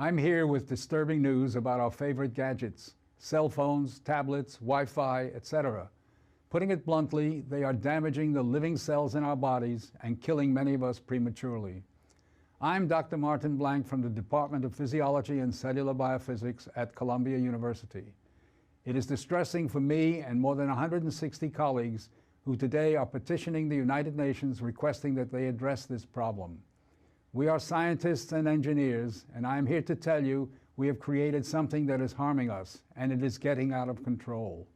I'm here with disturbing news about our favorite gadgets, cell phones, tablets, Wi-Fi, etc. Putting it bluntly, they are damaging the living cells in our bodies and killing many of us prematurely. I'm Dr. Martin Blank from the Department of Physiology and Cellular Biophysics at Columbia University. It is distressing for me and more than 160 colleagues who today are petitioning the United Nations requesting that they address this problem. We are scientists and engineers, and I am here to tell you we have created something that is harming us, and it is getting out of control.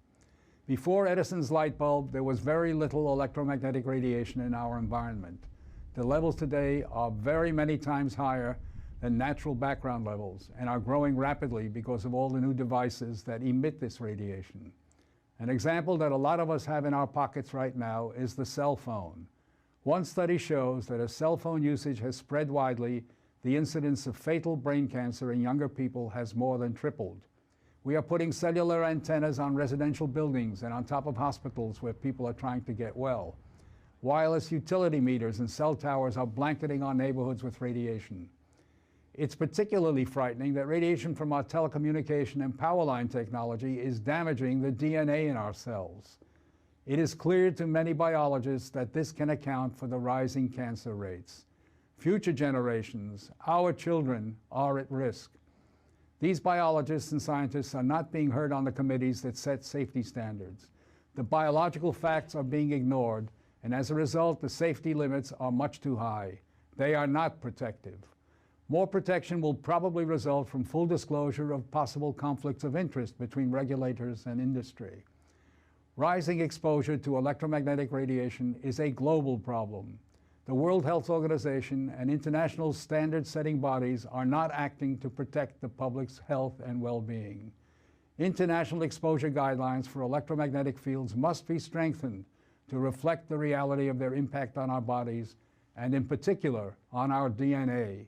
Before Edison's light bulb, there was very little electromagnetic radiation in our environment. The levels today are very many times higher than natural background levels and are growing rapidly because of all the new devices that emit this radiation. An example that a lot of us have in our pockets right now is the cell phone. One study shows that as cell phone usage has spread widely, the incidence of fatal brain cancer in younger people has more than tripled. We are putting cellular antennas on residential buildings and on top of hospitals where people are trying to get well. Wireless utility meters and cell towers are blanketing our neighborhoods with radiation. It's particularly frightening that radiation from our telecommunication and power line technology is damaging the DNA in our cells. It is clear to many biologists that this can account for the rising cancer rates. Future generations, our children, are at risk. These biologists and scientists are not being heard on the committees that set safety standards. The biological facts are being ignored, and as a result, the safety limits are much too high. They are not protective. More protection will probably result from full disclosure of possible conflicts of interest between regulators and industry. Rising exposure to electromagnetic radiation is a global problem. The World Health Organization and international standard-setting bodies are not acting to protect the public's health and well-being. International exposure guidelines for electromagnetic fields must be strengthened to reflect the reality of their impact on our bodies, and in particular, on our DNA.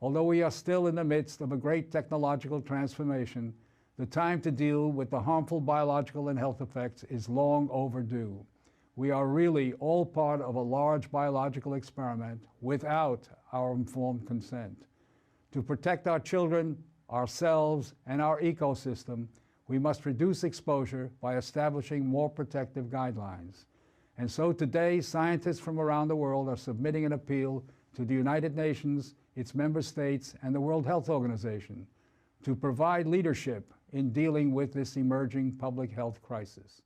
Although we are still in the midst of a great technological transformation, the time to deal with the harmful biological and health effects is long overdue. We are really all part of a large biological experiment without our informed consent. To protect our children, ourselves, and our ecosystem, we must reduce exposure by establishing more protective guidelines. And so today, scientists from around the world are submitting an appeal to the United Nations, its member states, and the World Health Organization to provide leadership in dealing with this emerging public health crisis.